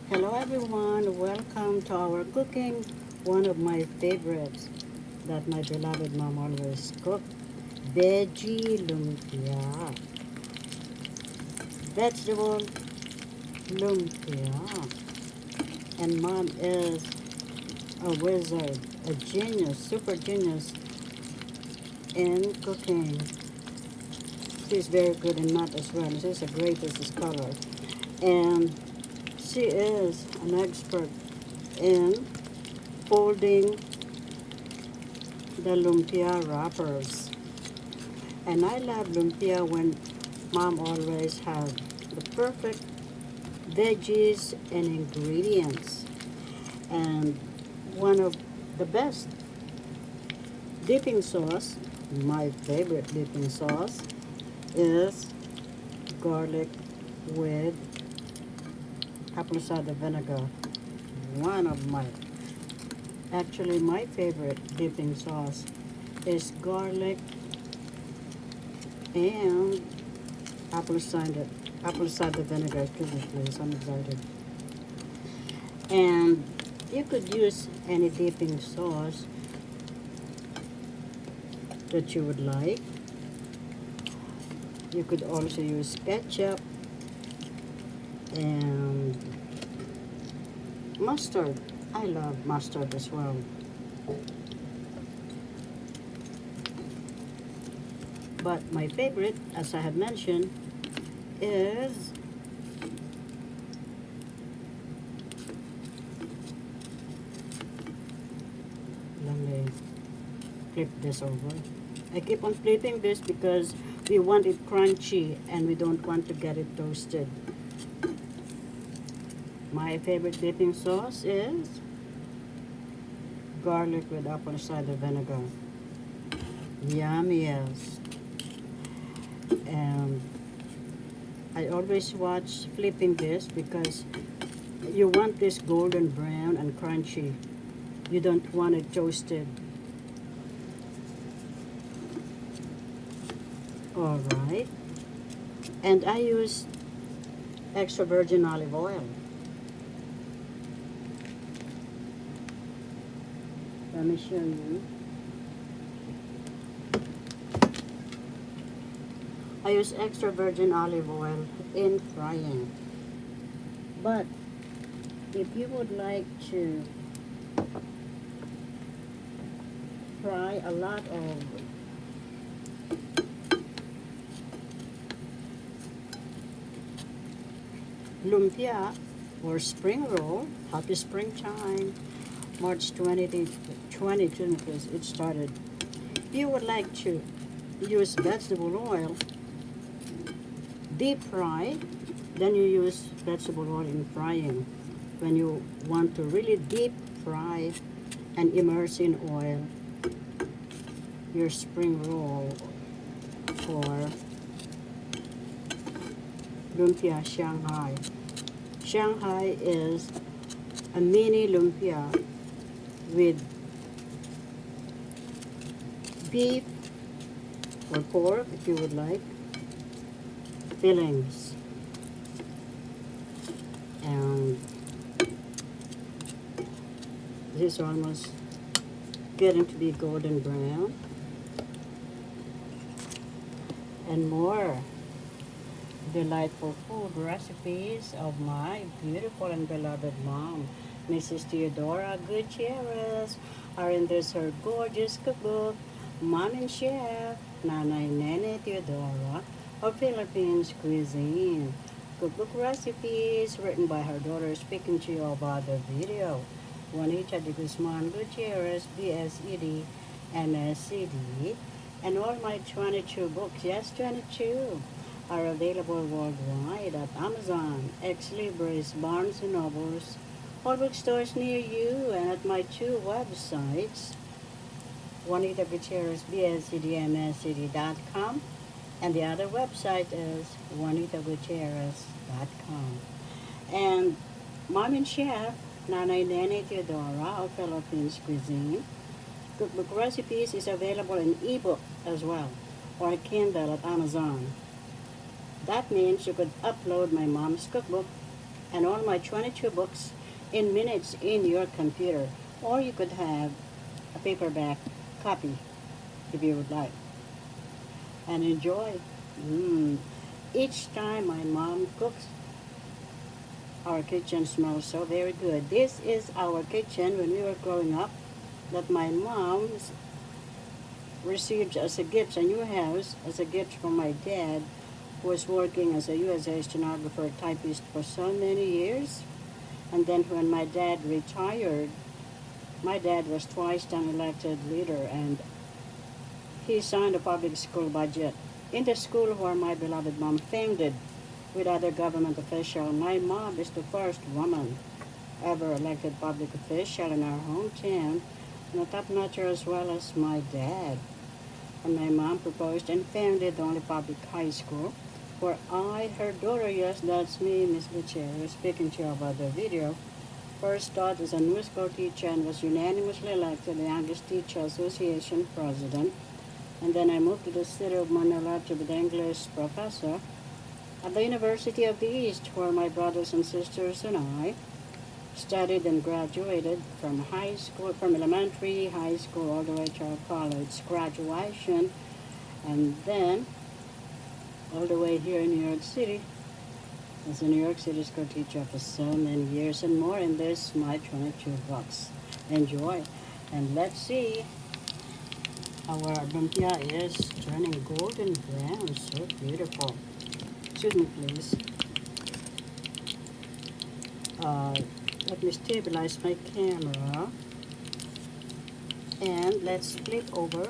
Hello everyone, welcome to our cooking. One of my favorites that my beloved mom always cook, veggie lumpia, vegetable lumpia. And mom is a wizard, a genius, super genius in cooking. She's very good in math as well. She's a greatest scholar. And she is an expert in folding the lumpia wrappers. And I love lumpia when mom always have the perfect veggies and ingredients. And one of the best dipping sauce, my favorite dipping sauce, is garlic with apple cider vinegar. One of my, actually my favorite dipping sauce is garlic and apple cider, apple cider vinegar. Excuse me, please. I'm excited. And you could use any dipping sauce that you would like. You could also use ketchup and mustard. I love mustard as well. But my favorite, as I have mentioned, is let me flip this over. I keep on flipping this because we want it crunchy and we don't want to get it toasted. My favorite dipping sauce is garlic with apple cider vinegar. Yummiest. And I always watch flipping this because you want this golden brown and crunchy. You don't want it toasted. Alright. And I use extra virgin olive oil. Let me show you. I use extra virgin olive oil in frying. But if you would like to fry a lot of lumpia or spring roll, happy springtime, March 2022 because it started. If you would like to use vegetable oil, deep fry, then you use vegetable oil in frying. When you want to really deep fry and immerse in oil your spring roll or lumpia Shanghai. Shanghai is a mini lumpia with beef or pork if you would like, fillings. And this is almost getting to be golden brown. And more delightful food recipes of my beautiful and beloved mom, Mrs. Theodora Gutierrez, are in this her gorgeous cookbook, Mom and Chef, Nanay Nene Teodora, of Philippines Cuisine. Cookbook recipes written by her daughter speaking to you about the video. Juanita Gutierrez, BSED, MSED, and all my 22 books, yes 22, are available worldwide at Amazon, Ex Libris, Barnes& Nobles, all bookstores near you, and at my two websites, Juanita Gutierrez, BSCDMSCD.com, and the other website is juanitagutierrez.com. And Mom and Chef, Nanay Nene Teodora of Philippines Cuisine, Cookbook Recipes is available in ebook as well, or Kindle at Amazon. That means you could upload my mom's cookbook and all my 22 books in minutes in your computer. Or you could have a paperback copy if you would like. And enjoy. Each time my mom cooks, our kitchen smells so very good. This is our kitchen when we were growing up that my mom received as a gift, a new house, as a gift from my dad, who was working as a USA stenographer typist for so many years. And then when my dad retired, my dad was twice time elected leader, and he signed a public school budget. In the school where my beloved mom founded with other government officials, my mom is the first woman ever elected public official in our hometown, and a top-notcher as well as my dad. And my mom proposed and founded the only public high school where I, her daughter, yes, that's me, Miss Gutierrez, speaking to you about the video, first taught as a new school teacher and was unanimously elected the youngest teacher association president. And then I moved to the city of Manila to be the English professor at the University of the East, where my brothers and sisters and I studied and graduated from high school, from elementary, high school, all the way to our college graduation, and then all the way here in New York City as a New York City school teacher for so many years and more. And this my 22 books. Enjoy. And let's see. Our lumpia is turning golden brown. So beautiful. Excuse me, please. Let me stabilize my camera. And let's flip over.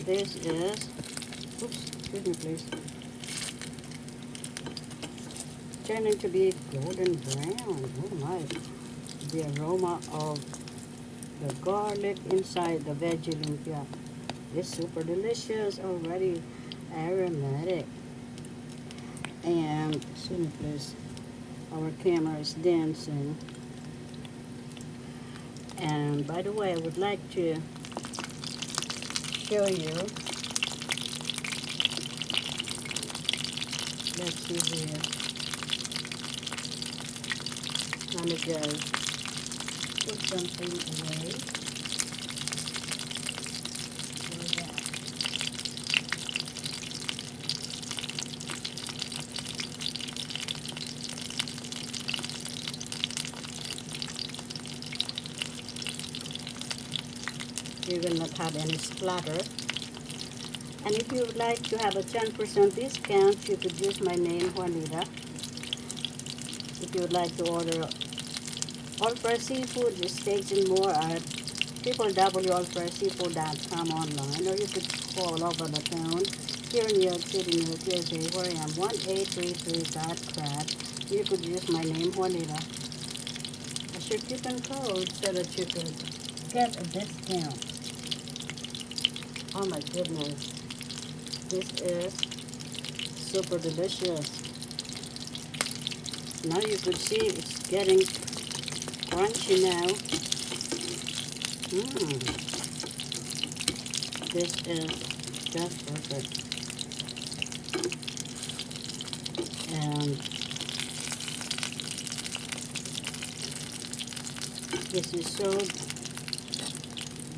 This is, oops, excuse me, please. Turning to be golden brown. Oh my. The aroma of the garlic inside the veggie lumpia is super delicious, already aromatic. And soon please, our camera is dancing. And by the way, I would like to show you, let's see here. Let me just put something away. You will not have any splatter. And if you would like to have a 10% discount, you could use my name, Juanita. If you would like to order all fresh seafood, the steaks and more at www.allfreshseafood.com online, or you could call over the phone here in New York City, New Jersey, where I am 1833.crab. You could use my name, Juanita, as your coupon code so that you could get a discount. Oh my goodness, this is super delicious. Now you could see it's getting crunchy now. This is just perfect. And this is so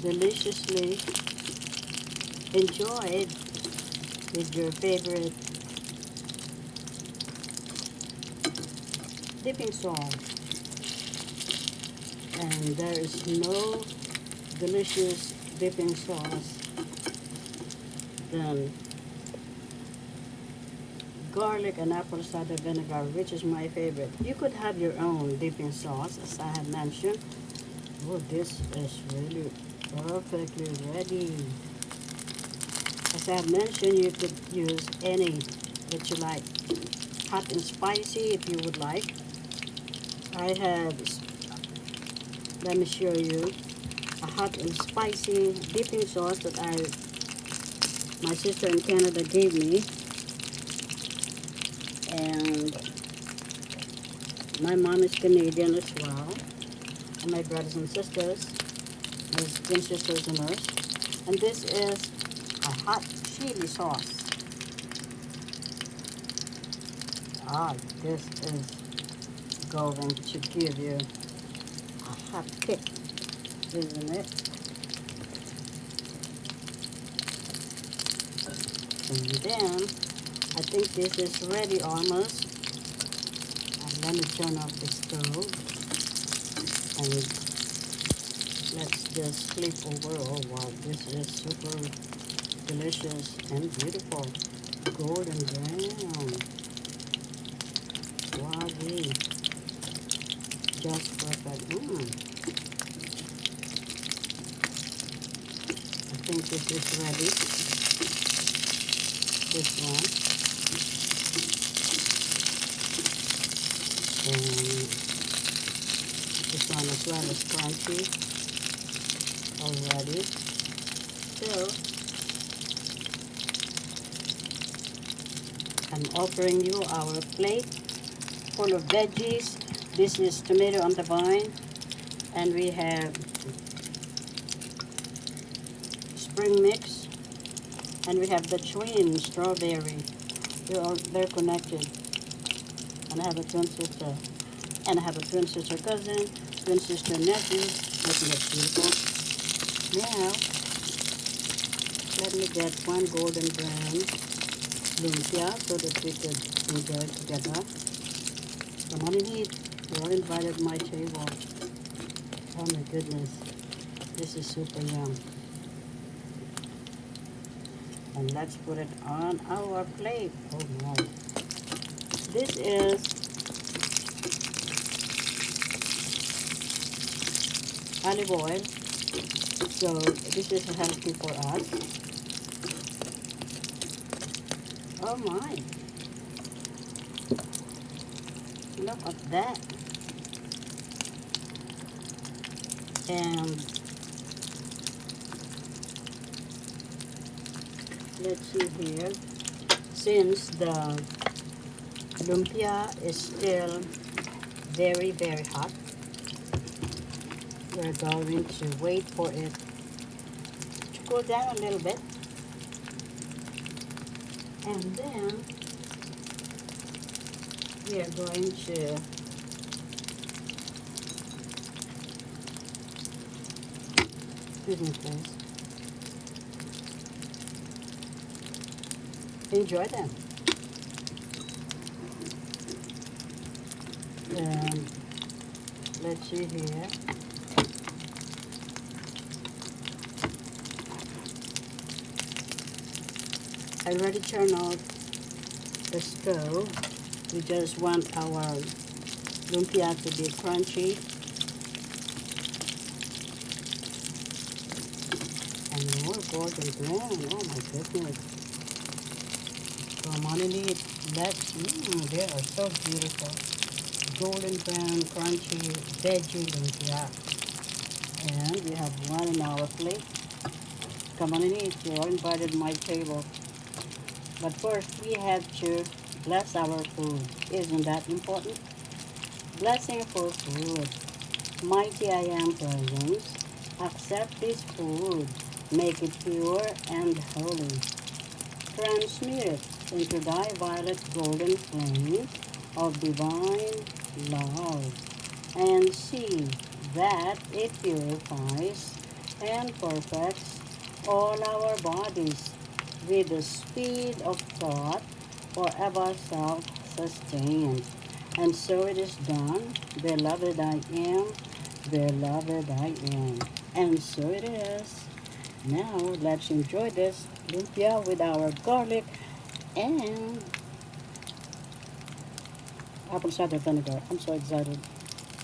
deliciously enjoyed with your favorite dipping sauce. And there is no delicious dipping sauce than garlic and apple cider vinegar, which is my favorite. You could have your own dipping sauce, as I have mentioned. Oh, this is really perfectly ready. As I have mentioned, you could use any that you like. Hot and spicy if you would like. I have, let me show you, a hot and spicy dipping sauce that my sister in Canada gave me. And my mom is Canadian as well. And my brothers and sisters, my twin sisters and hers. And this is a hot chili sauce. Ah, this is going to give you a hot kick, isn't it? And then I think this is ready almost. And let me turn off the stove and let's just flip over. Oh wow, this is super delicious and beautiful. Golden brown. Wowee. Just perfect. I think this is ready. This one. And this one as well is crunchy already. So I'm offering you our plate full of veggies. This is tomato on the vine, and we have spring mix, and we have the twin strawberry. They're connected. And I have a twin sister, and I have a twin sister cousin, twin sister nephew. Isn't that beautiful? Now, let me get one golden brown lumpia so that we could enjoy together. Come on and eat. You're invited to my table. Oh my goodness. This is super yum. And let's put it on our plate. Oh my. This is olive oil. So this is healthy for us. Oh my. Look at that. And let's see here. Since the lumpia is still very, very hot, we're going to wait for it to cool down a little bit. And then we are going to excuse me please. Enjoy them. And let's see here. I already turned off the stove. We just want our lumpia to be crunchy. And more golden brown. Oh my goodness. Come on and eat. They are so beautiful. Golden brown, crunchy, veggie lumpia. And we have one in our plate. Come on and eat. You're all invited to my table. But first, we have to bless our food. Isn't that important? Blessing for food. Mighty I am presence. Accept this food. Make it pure and holy. Transmute it into thy violet golden flame of divine love. And see that it purifies and perfects all our bodies with the speed of thought, forever self-sustained. And so it is done, beloved I am, beloved I am. And so it is. Now let's enjoy this lumpia with our garlic and apple cider vinegar. I'm so excited.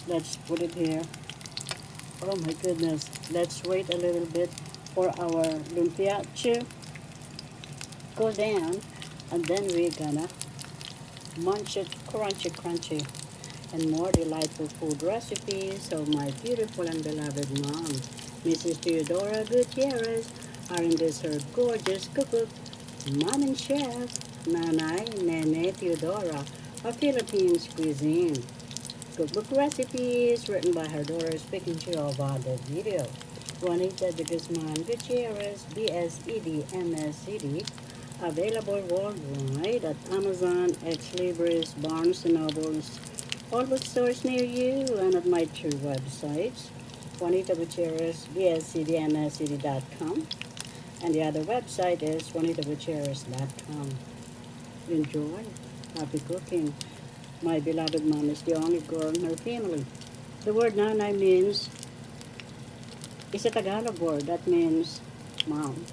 Let's put it here. Oh my goodness. Let's wait a little bit for our lumpia to go down, and then we're gonna munch it crunchy crunchy. And more delightful food recipes of my beautiful and beloved mom, Mrs. Theodora Gutierrez, are in this her gorgeous cookbook, Mom and Chef, Nanay Nene Teodora, a Philippines cuisine. Cookbook recipes written by her daughter speaking to you about the video. Juanita Gutierrez, BSED, MSED, available worldwide at Amazon, Ex Libris, Barnes& Nobles, all bookstores near you, and at my two websites, Juanita Gutierrez, BSED, MSED.com, and the other website is juanitagutierrez.com. Enjoy. Happy cooking. My beloved mom is the only girl in her family. The word nanay means, is a Tagalog word that means mom.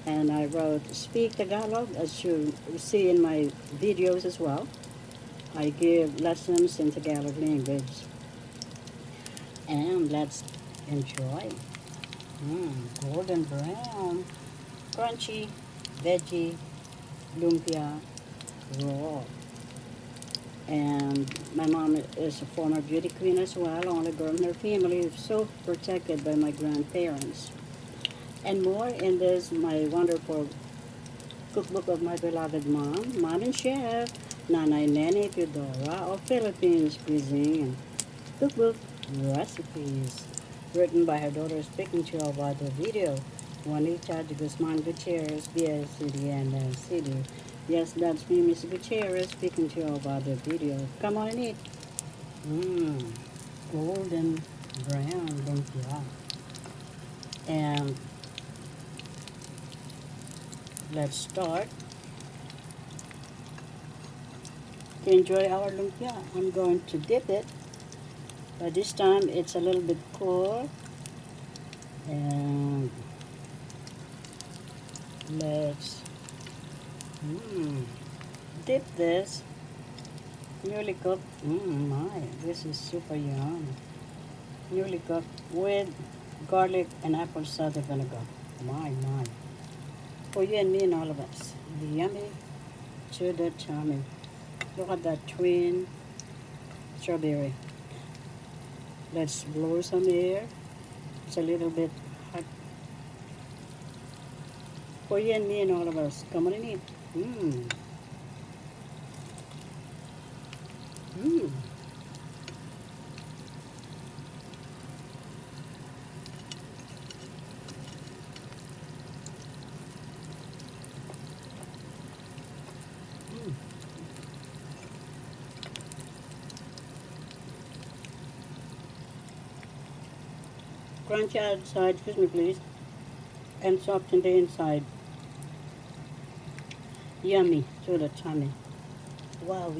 And I wrote speak Tagalog, as you see in my videos as well. I give lessons in Tagalog language. And let's enjoy. Golden brown, crunchy, veggie, lumpia, raw. And my mom is a former beauty queen as well, only girl in her family, so protected by my grandparents. And more in this, my wonderful cookbook of my beloved mom and chef, Nanay Nene Teodora of Philippines Cuisine. Cookbook recipes, written by her daughter, speaking to you about the video, Juanita Gutierrez, BSED and CD. Yes, that's me, Miss Gutierrez, speaking to you about the video. Come on and eat. Golden brown lumpia. And let's start to enjoy our lumpia. I'm going to dip it. By this time, it's a little bit cool. And let's dip this newly cooked. My, this is super yum. Newly cooked with garlic and apple cider vinegar. My. For you and me and all of us. The yummy to the tummy. Look at that twin strawberry. Let's blow some air. It's a little bit hot. For you and me and all of us. Come on and eat. Crunchy outside, excuse me please, and soft in the inside. Yummy to the tummy. Wow,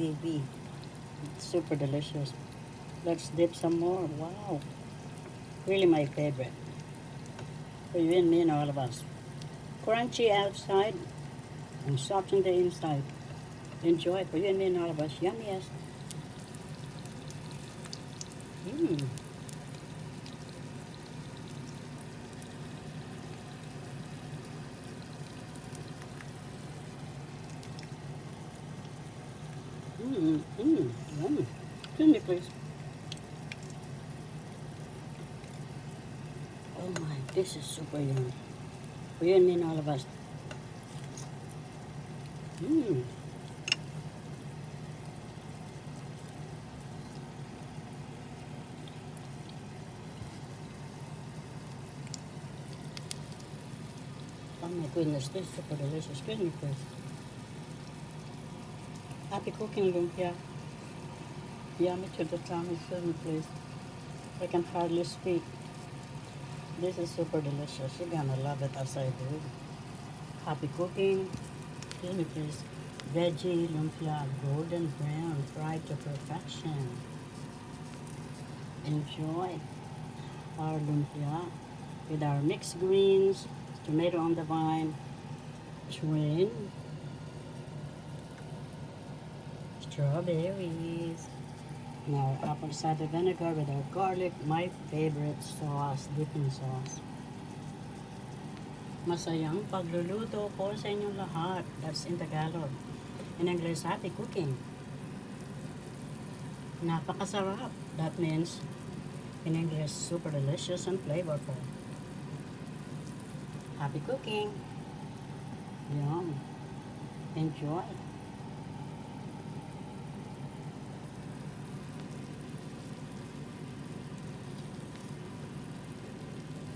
super delicious. Let's dip some more. Wow, really my favorite. For you and me and all of us. Crunchy outside and soft in the inside. Enjoy for you and me and all of us. Yummy, yes. Yummy. Excuse me, please. Oh my, this is super yummy. For you and me and all of us. Oh my goodness, this is super delicious. Excuse me, please. Happy cooking, lumpia. Yummy to the tummy. Excuse me, please. I can hardly speak. This is super delicious. You're gonna love it as I do. Happy cooking. Excuse me, please. Veggie lumpia, golden brown, fried to perfection. Enjoy our lumpia with our mixed greens, tomato on the vine, twin, strawberries, and our apple cider vinegar with our garlic, my favorite sauce, dipping sauce. Masayang pagluluto po sa inyong lahat. That's in Tagalog. In English, happy cooking. Napakasarap. That means, in English, super delicious and flavorful. Happy cooking. Yum. Enjoy.